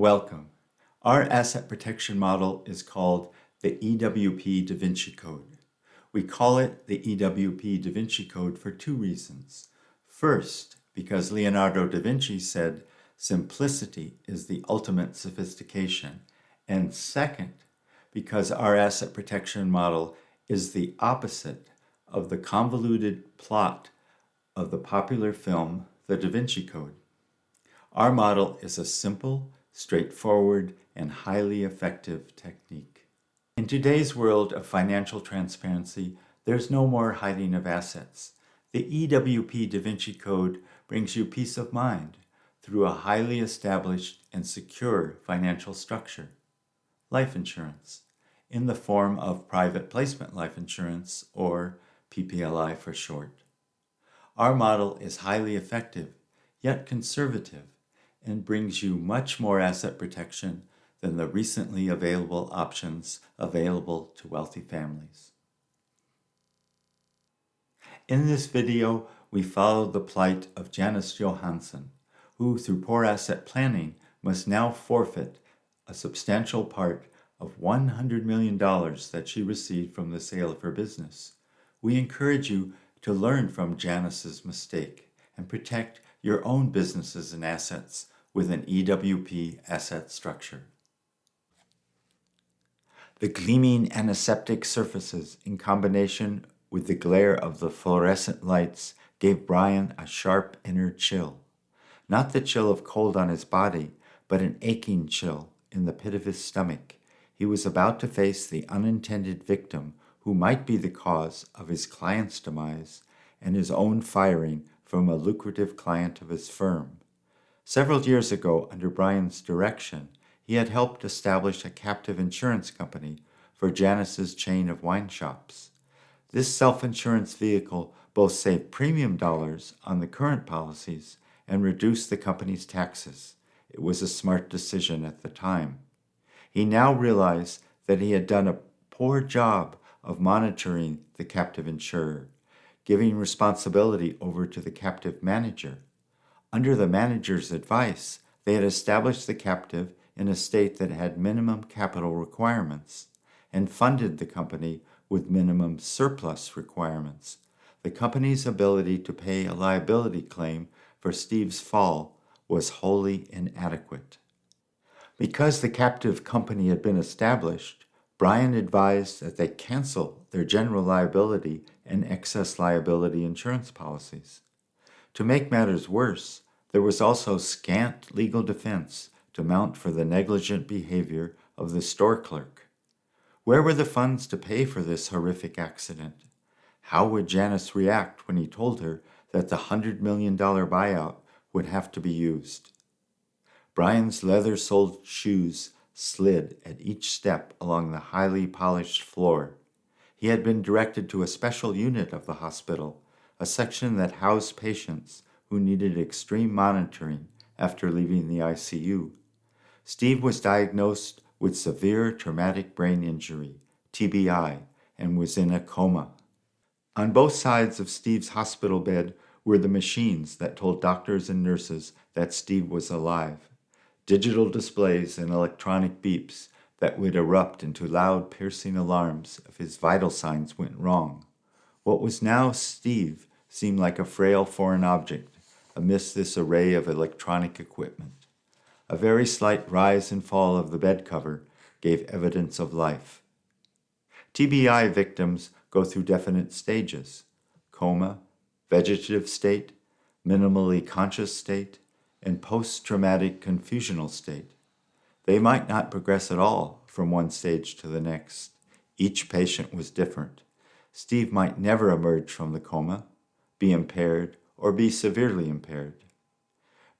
Welcome. Our asset protection model is called the EWP Da Vinci Code. We call it the EWP Da Vinci Code for two reasons. First, because Leonardo da Vinci said simplicity is the ultimate sophistication. And second, because our asset protection model is the opposite of the convoluted plot of the popular film The Da Vinci Code. Our model is a simple, straightforward, and highly effective technique. In today's world of financial transparency, there's no more hiding of assets. The EWP Da Vinci Code brings you peace of mind through a highly established and secure financial structure. Life insurance, in the form of private placement life insurance, or PPLI for short. Our model is highly effective, yet conservative, and brings you much more asset protection than the recently available options available to wealthy families. In this video, we follow the plight of Janice Johansson, who through poor asset planning must now forfeit a substantial part of $100 million that she received from the sale of her business. We encourage you to learn from Janice's mistake and protect your own businesses and assets with an EWP asset structure. The gleaming antiseptic surfaces in combination with the glare of the fluorescent lights gave Brian a sharp inner chill. Not the chill of cold on his body, but an aching chill in the pit of his stomach. He was about to face the unintended victim who might be the cause of his client's demise and his own firing from a lucrative client of his firm. Several years ago, under Brian's direction, he had helped establish a captive insurance company for Janice's chain of wine shops. This self-insurance vehicle both saved premium dollars on the current policies and reduced the company's taxes. It was a smart decision at the time. He now realized that he had done a poor job of monitoring the captive insurer, giving responsibility over to the captive manager. Under the manager's advice, they had established the captive in a state that had minimum capital requirements and funded the company with minimum surplus requirements. The company's ability to pay a liability claim for Steve's fall was wholly inadequate. Because the captive company had been established, Brian advised that they cancel their general liability and excess liability insurance policies. To make matters worse, there was also scant legal defense to mount for the negligent behavior of the store clerk. Where were the funds to pay for this horrific accident? How would Janice react when he told her that the $100 million buyout would have to be used? Brian's leather-soled shoes slid at each step along the highly polished floor. He had been directed to a special unit of the hospital, a section that housed patients who needed extreme monitoring after leaving the ICU. Steve was diagnosed with severe traumatic brain injury, TBI, and was in a coma. On both sides of Steve's hospital bed were the machines that told doctors and nurses that Steve was alive, digital displays and electronic beeps that would erupt into loud, piercing alarms if his vital signs went wrong. What was now Steve seemed like a frail foreign object amidst this array of electronic equipment. A very slight rise and fall of the bed cover gave evidence of life. TBI victims go through definite stages: coma, vegetative state, minimally conscious state, and post-traumatic confusional state. They might not progress at all from one stage to the next. Each patient was different. Steve might never emerge from the coma, be impaired, or be severely impaired.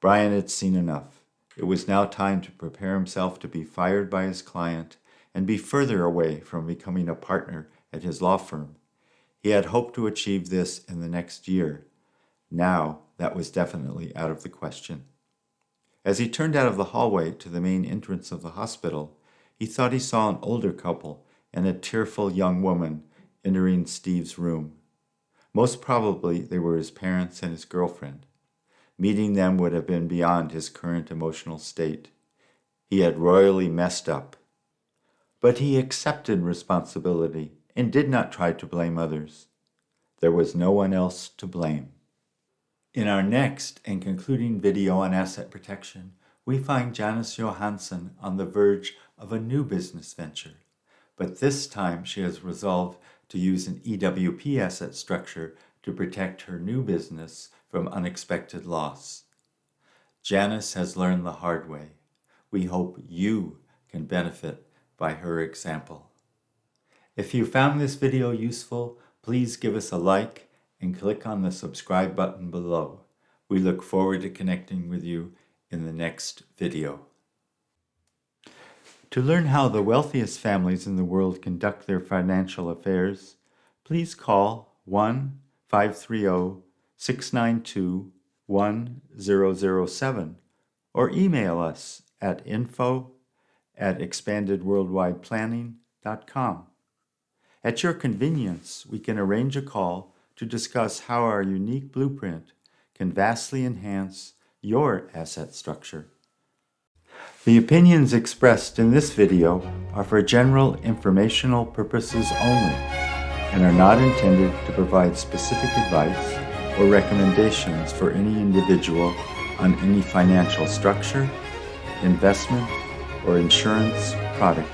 Brian had seen enough. It was now time to prepare himself to be fired by his client and be further away from becoming a partner at his law firm. He had hoped to achieve this in the next year. Now, that was definitely out of the question. As he turned out of the hallway to the main entrance of the hospital, he thought he saw an older couple and a tearful young woman entering Steve's room. Most probably they were his parents and his girlfriend. Meeting them would have been beyond his current emotional state. He had royally messed up. But he accepted responsibility and did not try to blame others. There was no one else to blame. In our next and concluding video on asset protection, we find Janice Johansson on the verge of a new business venture. But this time she has resolved to use an EWP asset structure to protect her new business from unexpected loss. Janice has learned the hard way. We hope you can benefit by her example. If you found this video useful, please give us a like and click on the subscribe button below. We look forward to connecting with you in the next video. To learn how the wealthiest families in the world conduct their financial affairs, please call 1-530-692-1007 or email us at info@expandedworldwideplanning.com. At your convenience, we can arrange a call to discuss how our unique blueprint can vastly enhance your asset structure. The opinions expressed in this video are for general informational purposes only and are not intended to provide specific advice or recommendations for any individual on any financial structure, investment, or insurance product.